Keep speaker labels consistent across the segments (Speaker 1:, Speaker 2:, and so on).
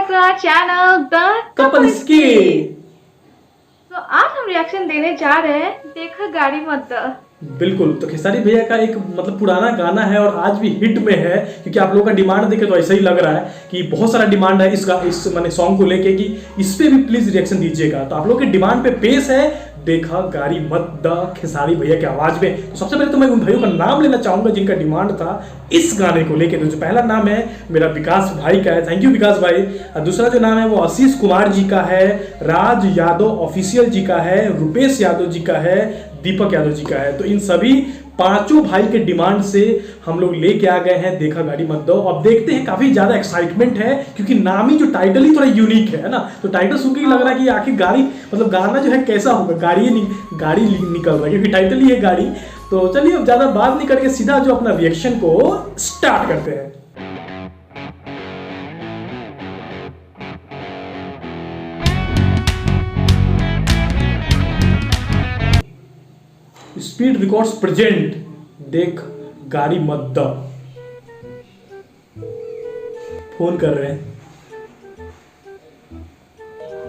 Speaker 1: Back to our channel the
Speaker 2: couples की।
Speaker 1: तो आज हम रिएक्शन देने जा रहे हैं देखा गाड़ी मत द।
Speaker 2: बिल्कुल, तो खेसारी भैया का एक मतलब पुराना गाना है और आज भी हिट में है, क्योंकि आप लोगों का डिमांड देखे तो ऐसा ही लग रहा है कि बहुत सारा डिमांड है इस माने सॉन्ग को लेके कि इस पे भी प्लीज रिएक्शन दीजिएगा। तो आप लोग के डिमांड पे पेश है देखा गाड़ी मत द खेसारी भैया की आवाज में। तो सबसे पहले तो मैं उन भाइयों का नाम लेना चाहूंगा जिनका डिमांड था इस गाने को लेके। तो जो पहला नाम है मेरा विकास भाई का है, थैंक यू विकास भाई। और दूसरा जो नाम है वो आशीष कुमार जी का है, राज यादव ऑफिशियल जी का है, रुपेश यादव जी का है, दीपक यादव जी का है। तो इन सभी पांचों भाई के डिमांड से हम लोग लेके आ गए हैं देखा गाड़ी मत दो। अब देखते हैं, काफी ज्यादा एक्साइटमेंट है क्योंकि नाम ही जो टाइटल ही थोड़ा यूनिक है ना। तो टाइटल सुन के ही लग रहा है कि आखिर गाड़ी मतलब गाना जो है कैसा होगा, गाड़ी निकल रहा है क्योंकि टाइटल ही है गाड़ी। तो चलिए अब ज्यादा बात नहीं करके सीधा जो अपना रिएक्शन को स्टार्ट करते हैं। स्पीड रिकॉर्ड्स प्रेजेंट देख गाड़ी मत द। फोन कर रहे हैं।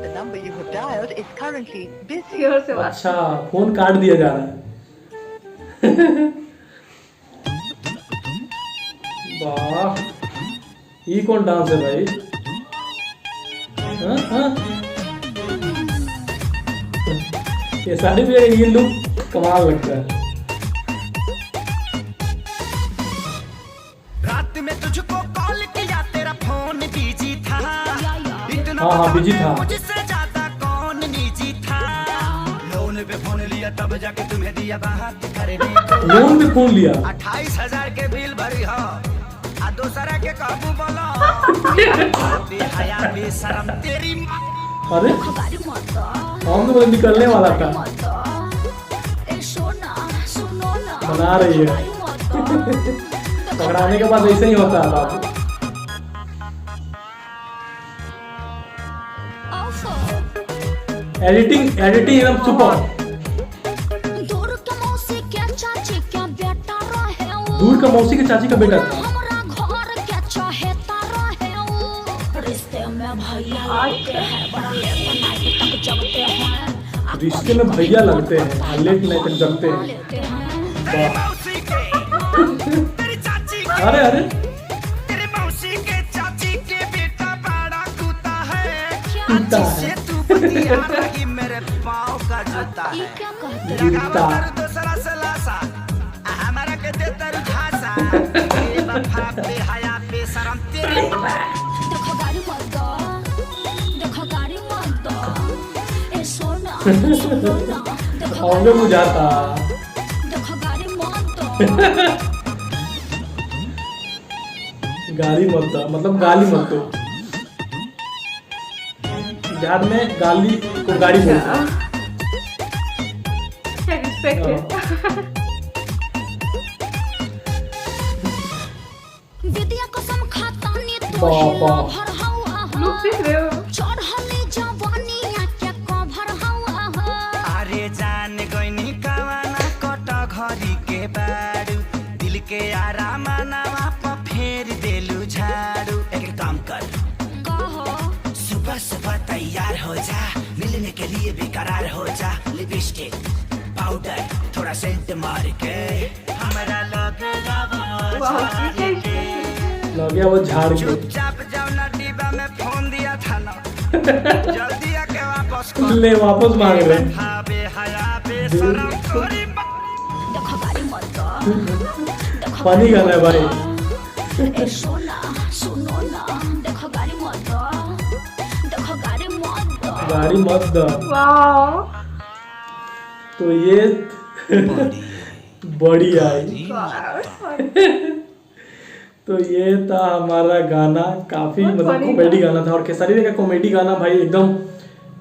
Speaker 3: The number you have dialed is currently busy.
Speaker 1: जोर से बात।
Speaker 2: अच्छा, फोन काट दिया जा रहा है। वाह, ये कौन डांस है भाई? हाँ हाँ, ये साड़ी भी ये लुक कमाल लगता है।
Speaker 4: रात में तुझको कॉल किया तेरा फोन बिजी था,
Speaker 2: हाँ बिजी था।
Speaker 4: मुझसे ज्यादा कौन निजी था। लोन पे फोन लिया तब जाके तुम्हें दिया बात करने।
Speaker 2: लोन पे फोन लिया
Speaker 4: 28,000 के बिल भरी हो आ दूसरा के काबू बोलो। बेहया बेशरम तेरी
Speaker 2: अरे हम तो निकलने वाला था, बना रही है। पकड़ाने के बाद ऐसे ही होता है बाबू। एडिटिंग एकदम सुपर। दूर का मौसी के चाची का बेटा था। रिश्ते में भैया लगते हैं, लेट नाइट तक जगते हैं।
Speaker 4: मौसी के तेरी चाची के
Speaker 2: अरे अरे
Speaker 4: तेरे मौसी के चाची के बेटा बड़ा कूता है।
Speaker 2: कूता है।
Speaker 4: से तू बतिया रही मेरे पाँव का जूता है।
Speaker 2: जूता।
Speaker 4: दूसरा से लासा हमारा के देता रुझासा। ये बफा बेहया बेशरम तेरी
Speaker 5: देखो गाड़ी मत दो, देखो गाड़ी मत दो, ए सोना सुनो ना, देखो
Speaker 2: और में बुझाता।
Speaker 5: गाड़ी मत दो।
Speaker 2: गाली मत दो मतलब गाली मत दो। बिहार में गाली को गाड़ी बोलते हैं।
Speaker 1: रिस्पेक्ट
Speaker 5: विद्या कसम खाता नी तू
Speaker 2: बाबा।
Speaker 5: भर हवा
Speaker 1: लुक देख रहे हो।
Speaker 5: चढ़ले जवानी आके कभर हवा।
Speaker 4: अरे जान गईनी कवाना कटा घरी के बारू। दिल के आराम नवा पर फेर देलू झाड़ू। एक काम कर
Speaker 5: कहो
Speaker 4: सुबह सुबह तैयार हो जा, मिलने के लिए बेकरार हो जा। लिपस्टिक पाउडर थोड़ा सेंट मार के हमारा लगे
Speaker 2: लग गया वो झाड़ के।
Speaker 4: चुपचाप जाओ ना, डिब्बा में फोन दिया था ना। जल्दी आके वापस कर।
Speaker 2: ले वापस मांग रहे हैं।
Speaker 4: बेवफा बेहया बेशरम तोरी
Speaker 5: देखो गाड़ी मत दो,
Speaker 2: फनी गाना है भाई।
Speaker 5: ए सोना सुनो ना, देखो गाड़ी मत दो, देखो गाड़ी मत दो।
Speaker 2: गाड़ी मत दो।
Speaker 1: वाओ
Speaker 2: तो ये बड़ी आई। तो ये था हमारा गाना, काफी मतलब कॉमेडी गाना था। और खेसारी भैया का कॉमेडी गाना भाई एकदम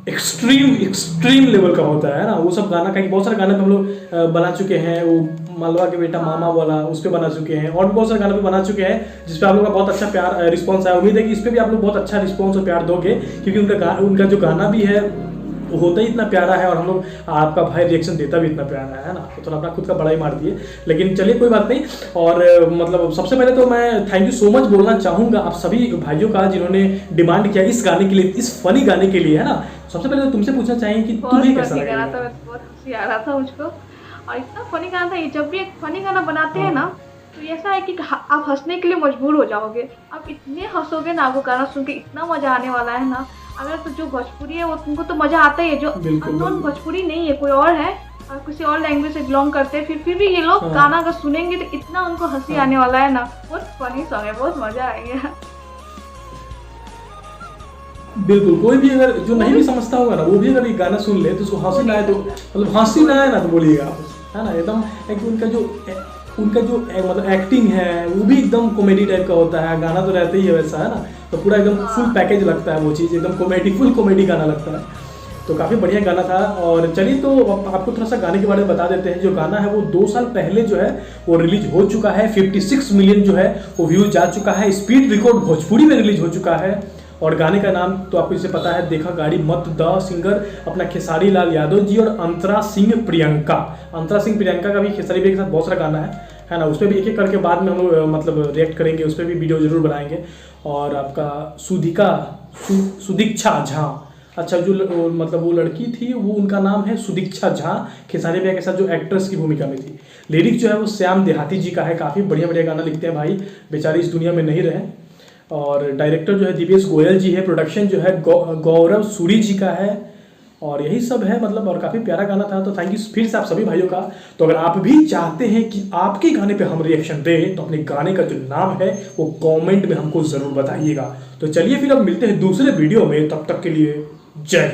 Speaker 2: एक्सट्रीम लेवल का होता है ना। वो सब गाना का बहुत सारे गाने पे हम लोग बना चुके हैं। वो मालवा के बेटा मामा वाला उस पर बना चुके हैं, और भी बहुत सारे गाने पे बना चुके हैं जिसपे आप लोग का बहुत अच्छा प्यार रिस्पॉन्स आया। उम्मीद है कि इस पे भी आप लोग बहुत अच्छा रिस्पॉन्स और प्यार दोगे, क्योंकि उनका जो गाना भी है वो होता ही इतना प्यारा है और हम लोग आपका भाई रिएक्शन देता भी इतना प्यारा है ना, तो थोड़ा अपना खुद का बड़ा ही मार दिए, लेकिन चलिए कोई बात नहीं। और मतलब सबसे पहले तो मैं थैंक यू सो मच बोलना चाहूँगा आप सभी भाइयों का जिन्होंने डिमांड किया इस गाने के लिए, इस फनी गाने के लिए, है ना। सबसे पहले तो तुमसे पूछना चाहेंगे कि तुम्हें कैसा लगा?
Speaker 1: गाना था, बहुत हंसी आ रहा था मुझको और इतना फनी गाना था। जब भी एक फनी गाना बनाते हैं ना तो ऐसा है कि आप हंसने के लिए मजबूर हो जाओगे, आप इतने हंसोगे ना, आपको गाना सुन के इतना मजा आने वाला है ना। अगर तो जो भोजपुरी है वो तुमको तो मजा आता ही है, जो अननोन भोजपुरी नहीं है, कोई और है और किसी और लैंग्वेज से बिलोंग करते हैं, फिर भी ये लोग गाना अगर सुनेंगे तो इतना उनको हंसी आने वाला है ना। बहुत फनी सॉन्ग है, बहुत मजा आएगा।
Speaker 2: बिल्कुल, कोई भी अगर जो नहीं भी समझता होगा ना वो भी अगर ये गाना सुन ले तो उसको हंसी ना आए तो मतलब हंसी ना आए ना तो बोलिएगा आप, है ना। एकदम एक उनका जो मतलब एक्टिंग है वो भी एकदम कॉमेडी टाइप का होता है, गाना तो रहता ही है वैसा, है ना। तो पूरा एकदम फुल पैकेज लगता है वो चीज़, एकदम कॉमेडी, फुल कॉमेडी गाना लगता है, तो काफ़ी बढ़िया गाना था। और चलिए तो आपको थोड़ा सा गाने के बारे में बता देते हैं। जो गाना है वो 2 साल पहले जो है वो रिलीज हो चुका है, 56 मिलियन जो है वो व्यूज जा चुका है, स्पीड रिकॉर्ड भोजपुरी में रिलीज हो चुका है। और गाने का नाम तो आपको इसे पता है, देखा गाड़ी मत द, सिंगर अपना खेसारी लाल यादव जी और अंतरा सिंह प्रियंका। अंतरा सिंह प्रियंका का भी खेसारी भाई के साथ बहुत सारा गाना है ना। उस पर भी एक एक करके बाद में हम लोग मतलब रिएक्ट करेंगे, उस पर भी वीडियो जरूर बनाएंगे। और आपका सुदीक्षा झा, अच्छा जो मतलब वो लड़की थी वो उनका नाम है सुदीक्षा झा, खेसारी भैया के साथ जो एक्ट्रेस की भूमिका में थी। लिरिक्स जो है वो श्याम देहाती जी का है, काफ़ी बढ़िया बढ़िया गाना लिखते हैं भाई, बेचारे इस दुनिया में नहीं रहे। और डायरेक्टर जो है दिवेश गोयल जी है, प्रोडक्शन जो है गौरव सूरी जी का है। और यही सब है मतलब, और काफ़ी प्यारा गाना था। तो थैंक यू फिर से आप सभी भाइयों का। तो अगर आप भी चाहते हैं कि आपके गाने पे हम रिएक्शन दें तो अपने गाने का जो नाम है वो कमेंट में हमको ज़रूर बताइएगा। तो चलिए फिर अब मिलते हैं दूसरे वीडियो में, तब तक के लिए जय हिंद।